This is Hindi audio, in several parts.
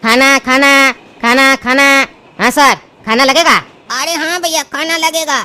खाना खाना खाना खाना। हाँ सर, खाना लगेगा? अरे हाँ भैया, खाना लगेगा।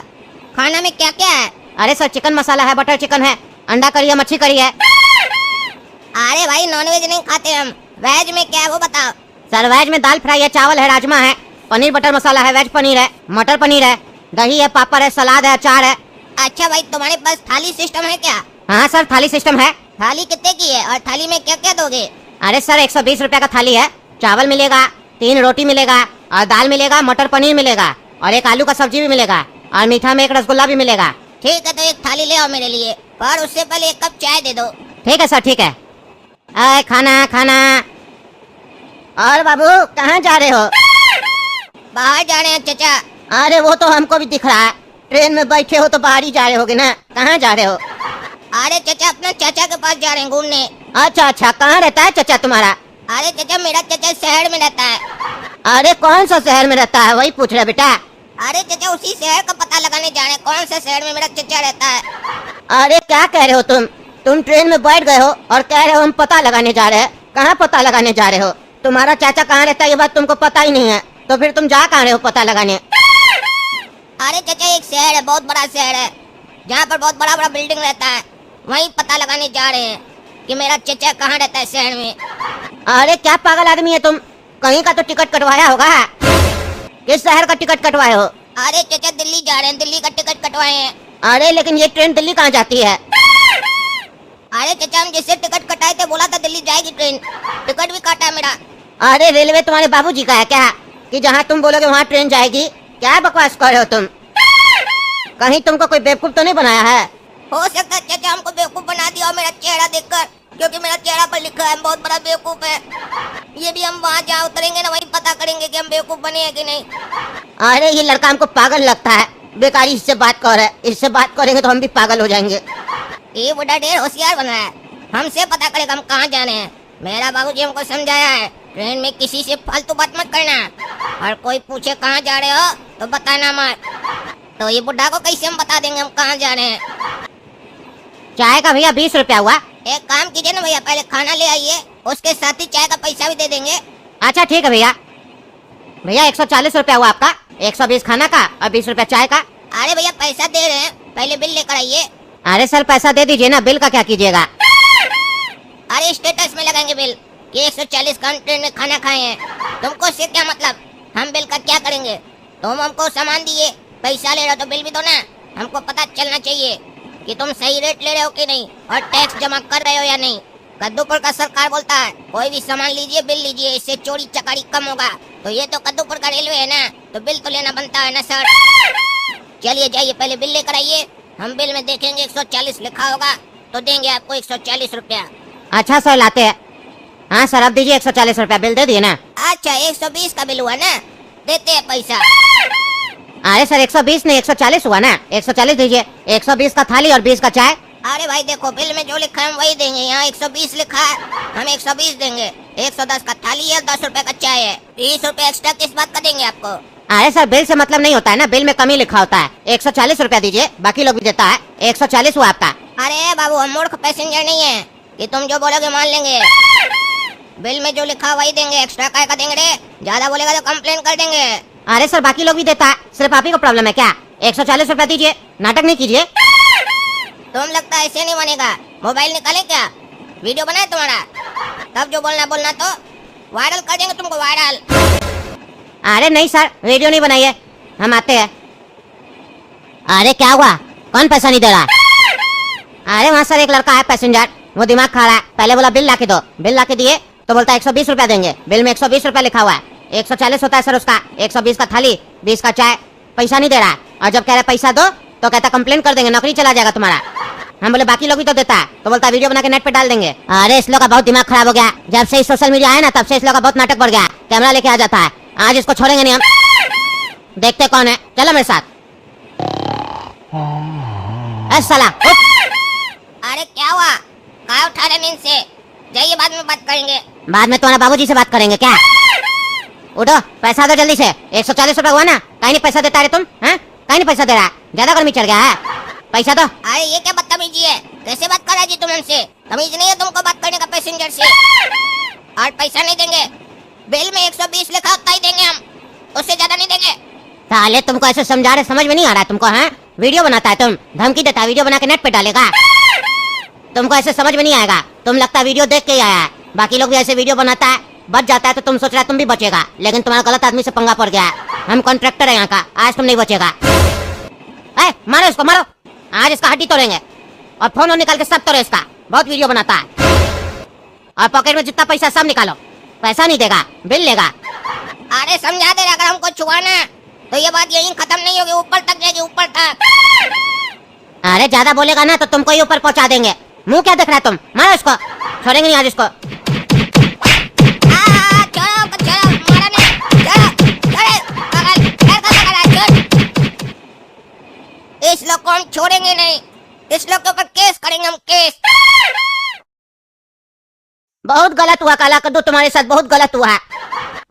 खाना में क्या क्या है? अरे सर, चिकन मसाला है, बटर चिकन है, अंडा करी है, मच्छी करी है। अरे भाई, नॉनवेज नहीं खाते हम। वेज में क्या है वो बताओ। सर वेज में दाल फ्राई है, चावल है, राजमा है, पनीर बटर मसाला है, वेज पनीर है, मटर पनीर है, दही है, पापड़ है, सलाद है, अचार है। अच्छा भाई, तुम्हारे पास थाली सिस्टम है क्या? हाँ सर, थाली सिस्टम है। थाली कितने की है और थाली में क्या क्या दोगे? अरे सर 120 रुपए का थाली है। चावल मिलेगा, 3 रोटी मिलेगा और दाल मिलेगा, मटर पनीर मिलेगा और एक आलू का सब्जी भी मिलेगा और मीठा में एक रसगुल्ला भी मिलेगा। ठीक है, तो एक थाली ले आओ मेरे लिए, पर उससे पहले एक कप चाय दे दो। ठीक है सर, ठीक है। खाना खाना। और बाबू कहाँ जा रहे हो? बाहर जा रहे हैं चचा। अरे वो तो हमको भी दिख रहा है, ट्रेन में बैठे हो तो बाहर ही जा रहे होगे ना। कहाँ जा रहे हो? अरे चचा, अपना चाचा के पास जा रहे हैं घूमने। अच्छा अच्छा, कहाँ रहता है चाचा तुम्हारा? अरे चचा, मेरा चाचा शहर में रहता है। अरे कौन सा शहर में रहता है, वही पूछ रहे बेटा। अरे चचा, उसी शहर का पता लगाने जा रहे हैं, कौन सा शहर में मेरा चचा रहता है। अरे क्या कह रहे हो तुम ट्रेन में बैठ गए हो और कह रहे हो हम पता लगाने जा रहे हैं। कहाँ पता लगाने जा रहे हो? तुम्हारा चाचा कहाँ रहता है ये बात तुमको पता ही नहीं है, तो फिर तुम जा कहाँ रहे हो पता लगाने? अरे चचा, एक शहर है, बहुत बड़ा शहर है, जहाँ पर बहुत बड़ा बड़ा बिल्डिंग रहता है, वहीं पता लगाने जा रहे हैं कि मेरा चचा कहाँ रहता है शहर में। अरे क्या पागल आदमी है तुम, कहीं का तो टिकट कटवाया होगा। किस शहर का टिकट कटवाए हो? अरे चचा, दिल्ली जा रहे हैं, दिल्ली का टिकट कटवाए हैं। अरे लेकिन ये ट्रेन दिल्ली कहाँ जाती है? अरे चचा, हम जिससे टिकट कटाए थे बोला था दिल्ली जाएगी ट्रेन, टिकट भी काटा मेरा। अरे रेलवे तुम्हारे बाबूजी का है क्या कि जहाँ तुम बोलोगे वहाँ ट्रेन जाएगी? क्या बकवास कर रहे हो तुम? कहीं तुमको कोई बेवकूफ तो नहीं बनाया है? हो सकता है चचा हमको बेवकूफ बना दिया मेरा चेहरा देखकर, क्योंकि मेरा चेहरा पर लिखा है बहुत बड़ा बेवकूफ है। ये भी हम वहाँ जहाँ उतरेंगे ना, वहीं पता करेंगे कि हम बेवकूफ बने हैं कि नहीं। अरे ये लड़का हमको पागल लगता है, बेकारी इससे बात कर रहा है। इससे बात करेंगे तो हम भी पागल हो जाएंगे। ये बुढ़ा ढेर होशियार बना है, हमसे पता करेगा हम कहाँ जाने हैं। मेरा बाबूजी हमको समझाया है, ट्रेन में किसी से फालतू बात मत करना, और कोई पूछे कहाँ जा रहे हो तो बताना मत। तो ये बुढ़ा को कैसे हम बता देंगे हम कहाँ जा रहे हैं? चाय का भैया 20 रुपया हुआ। एक काम कीजिए ना भैया, पहले खाना ले आइए, उसके साथ ही चाय का पैसा भी दे देंगे। अच्छा ठीक है भैया। भैया 140 रुपया हुआ आपका, 120 खाना का और 20 रुपया चाय का। अरे भैया, पैसा दे रहे हैं, पहले बिल लेकर आइए। अरे सर पैसा दे दीजिए ना, बिल का क्या कीजिएगा? अरे स्टेटस में लगाएंगे बिल कि 140 का ट्रेन में खाना खाए हैं। तुमको इससे क्या मतलब? हम बिल का क्या करेंगे? तुम हमको सामान दिए, पैसा ले रहे हो तो बिल भी दो ना। हमको पता चलना चाहिए कि तुम सही रेट ले रहे हो कि नहीं और टैक्स जमा कर रहे हो या नहीं। कद्दूपुर का सरकार बोलता है कोई भी सामान लीजिए बिल लीजिए, इससे चोरी चकारी कम होगा। तो ये तो कद्दूपुर का रेलवे है ना, तो बिल तो लेना बनता है ना सर। चलिए जाइए, पहले बिल लेकर आइए, हम बिल में देखेंगे 140 लिखा होगा तो देंगे आपको 140 रुपया। अच्छा सर लाते हैं। हाँ सर अब दीजिए 140 रुपया, बिल दे दिए ना। अच्छा 120 का बिल हुआ ना, देते हैं पैसा। अरे सर 120 नहीं 140 हुआ ना, 140 दीजिए। 120 का थाली और 20 का चाय। अरे भाई देखो, बिल में जो लिखा है हम वही देंगे, यहाँ 120 लिखा है, हम 120 देंगे। 110 का थाली है, 10 रुपए का चाय है, 30 रुपए एक्स्ट्रा किस बात का देंगे आपको? अरे सर बिल से मतलब नहीं होता है ना, बिल में कमी लिखा होता है। 140 रुपया दीजिए, बाकी लोग भी देता है। 140 हुआ आपका। अरे बाबू, हम मूर्ख पैसेंजर नहीं है कि तुम जो बोलोगे मान लेंगे। बिल में जो लिखा वही देंगे, एक्स्ट्रा काय का देंगे रे? ज्यादा बोलेगा तो कंप्लेन कर देंगे। अरे सर बाकी लोग भी देता है, सिर्फ आप ही को प्रॉब्लम है क्या? 140 रुपया दीजिए, नाटक नहीं कीजिए। तुम लगता है ऐसे नहीं बनेगा, मोबाइल निकाले क्या, वीडियो बनाए तुम्हारा, तब जो बोलना तो वायरल कर देंगे तुमको, वायरल। अरे नहीं सर, वीडियो नहीं बनाइए, हम आते हैं। अरे क्या हुआ, कौन पैसा नहीं दे रहा? अरे वहाँ सर एक लड़का है पैसेंजर, वो दिमाग खा रहा है। पहले बोला बिल लाके दो, बिल लाके दिए तो बोलता 120 रुपया देंगे। बिल में 120 रुपया लिखा हुआ है, 140 होता है सर उसका। 120 का थाली, 20 का चाय, पैसा नहीं दे रहा है। और जब कह रहा पैसा दो तो कहता कंप्लेन कर देंगे, नौकरी चला जाएगा तुम्हारा। हम बोले बाकी लोग भी तो देता है, तो बोलता वीडियो बना के नेट पे डाल देंगे। अरे इस लोग का बहुत दिमाग खराब हो गया, जब से सोशल मीडिया है ना तब से इस लोग का बहुत नाटक बढ़ गया। कैमरा लेके आ जाता है, आज इसको छोड़ेंगे नहीं हम, देखते कौन है। चलो मेरे साथ। साला अरे क्या हुआ, कहाँ उठा रहे नींद से? जाइए, बाद में बात करेंगे। बाद में तुम्हारे बाबूजी से बात करेंगे क्या? उठो, पैसा दो जल्दी से। 140 रुपया हुआ ना, कहीं नहीं पैसा देता है तुम? हैं, कहीं नहीं पैसा दे रहा है, ज्यादा गर्मी चढ़ गया है, पैसा दो। अरे ये क्या बदतमीजी है, कैसे बात कर रहा जी तुम हमसे? तमीज नहीं है तुमको बात करने का पैसेंजर से? और पैसा नहीं देंगे बिल में 120 लिखा उतना ही देंगे हम, उससे ज्यादा नहीं देंगे। साले तुमको ऐसे समझा रहे, समझ में नहीं आ रहा तुमको? हाँ, वीडियो बनाता है तुम, धमकी देता है, वीडियो बना के नेट पे डालेगा। तुमको ऐसे समझ में नहीं आएगा, तुम लगता है वीडियो देख के ही आया है। बाकी लोग भी ऐसे वीडियो बनाता है, बच जाता है तो तुम सोच रहा है तुम भी बचेगा, लेकिन तुम्हारा गलत आदमी से पंगा पड़ गया है। हम कॉन्ट्रैक्टर है यहाँ का, आज तुम नहीं बचेगा। मारो इसको, मारो, आज इसका हड्डी तोड़ेंगे और फोन निकाल के सब तोड़ो इसका, बहुत वीडियो बनाता है। और पॉकेट में जितना पैसा सब निकालो, पैसा नहीं देगा, बिल लेगा। अरे समझा दे, अगर हमको छुआना तो ये बात यहीं खत्म नहीं होगी, ऊपर तक जाएगी, ऊपर तक। अरे ज्यादा बोलेगा ना तो तुमको ही ऊपर पहुंचा देंगे। मुंह क्या देख रहा है तुम? मारो इसको, छोड़ेंगे नहीं आज इसको। इस लोग को हम छोड़ेंगे नहीं, इस लोग के ऊपर केस करेंगे हम, केस। बहुत गलत हुआ काला कद्दू, तुम्हारे साथ बहुत गलत हुआ।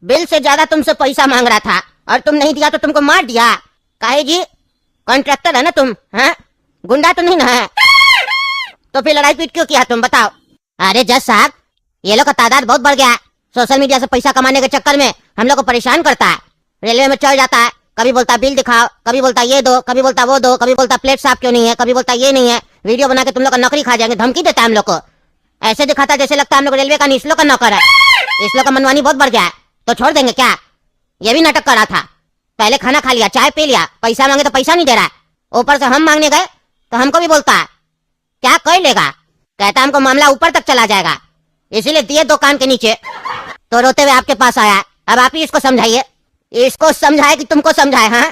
बिल से ज्यादा तुमसे पैसा मांग रहा था और तुम नहीं दिया तो तुमको मार दिया। काहे जी, कॉन्ट्रैक्टर है ना तुम? हाँ, गुंडा तो नहीं ना है? तो फिर लड़ाई पीट क्यों किया तुम, बताओ? अरे जज साहब, ये लोग का तादाद बहुत बढ़ गया है। सोशल मीडिया से पैसा कमाने के चक्कर में हम लोग को परेशान करता है। रेलवे में चढ़ जाता है, कभी बोलता बिल दिखाओ, कभी बोलता ये दो, कभी बोलता वो दो, कभी बोलता प्लेट साफ क्यों नहीं है, कभी बोलता ये नहीं है, वीडियो बना के तुम लोग का नौकरी खा जाएंगे, धमकी देता है हम लोग को। ऐसे दिखाता है जैसे लगता है हम लोग रेलवे का नहीं, इस लोग का नौकर है। इस लोग का मनमानी बहुत बढ़ गया है, तो छोड़ देंगे क्या? ये भी नाटक कर रहा था, पहले खाना खा लिया, चाय पी लिया, पैसा मांगे तो पैसा नहीं दे रहा है, ऊपर से हम मांगने गए तो हमको भी बोलता है क्या कर लेगा, कहता हमको मामला ऊपर तक चला जाएगा, इसीलिए दिए दुकान के नीचे। तो रोते हुए आपके पास आया, अब आप ही इसको समझाइए, इसको समझाए कि तुमको समझाए? हाँ,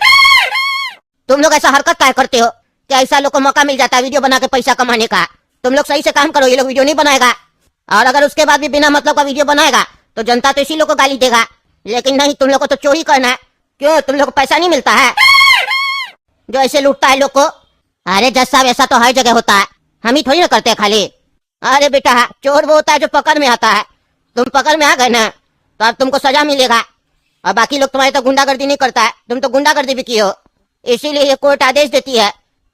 तुम लोग ऐसा हरकत क्या करते हो कि ऐसा लोग को मौका मिल जाता है वीडियो बना के पैसा कमाने का। तुम लोग सही से काम करो, ये लोग वीडियो नहीं बनाएगा, और अगर उसके बाद भी बिना मतलब का वीडियो बनाएगा तो जनता तो इसी लोग को गाली देगा। लेकिन नहीं, तुम लोग को तो चोरी करना है। क्यों, तुम लोग को पैसा नहीं मिलता है जो ऐसे लूटता है लोग को? अरे जज साहब, ऐसा तो हर जगह होता है, हम ही थोड़ी ना करते हैं खाली। अरे बेटा, चोर वो होता है जो पकड़ में आता है, तुम पकड़ में आ गए ना तो अब तुमको सजा मिलेगा। और बाकी लोग तुम्हारे तो गुंडागर्दी नहीं करता है, तुम तो गुंडागर्दी भी की हो, इसीलिए ये कोर्ट आदेश देती है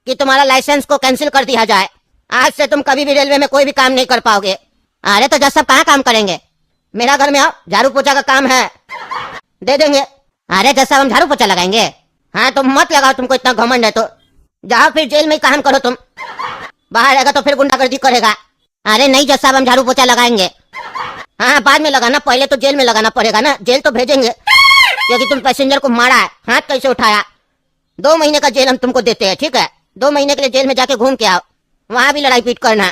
कि तुम्हारा लाइसेंस को कैंसिल कर दिया जाए। आज से तुम कभी भी रेलवे में कोई भी काम नहीं कर पाओगे। अरे तो जज साहब कहाँ काम करेंगे? मेरा घर में आओ, झाड़ू पोछा का काम है, दे देंगे। अरे जज साहब, हम झाड़ू पोछा लगाएंगे? हाँ, तुम मत लगाओ, तुमको इतना घमंड है तो जाओ फिर जेल में ही काम करो। तुम बाहर रहेगा तो फिर गुंडागर्दी करेगा। अरे नहीं जज साहब, हम झाड़ू पोछा लगाएंगे। हाँ, बाद में लगाना, पहले तो जेल में लगाना पड़ेगा ना, जेल तो भेजेंगे क्योंकि तुम पैसेंजर को मारा है, हाथ कैसे उठाया। 2 महीने का जेल हम तुमको देते हैं, ठीक है? 2 महीने के लिए जेल में जाके घूम के आओ, वहां भी लड़ाई पीट करना,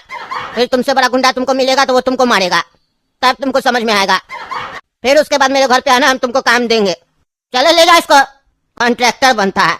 फिर तुमसे बड़ा गुंडा तुमको मिलेगा तो वो तुमको मारेगा, तब तुमको समझ में आएगा। फिर उसके बाद मेरे घर पे आना, हम तुमको काम देंगे। चलो ले जाओ इसको, कॉन्ट्रैक्टर बनता है।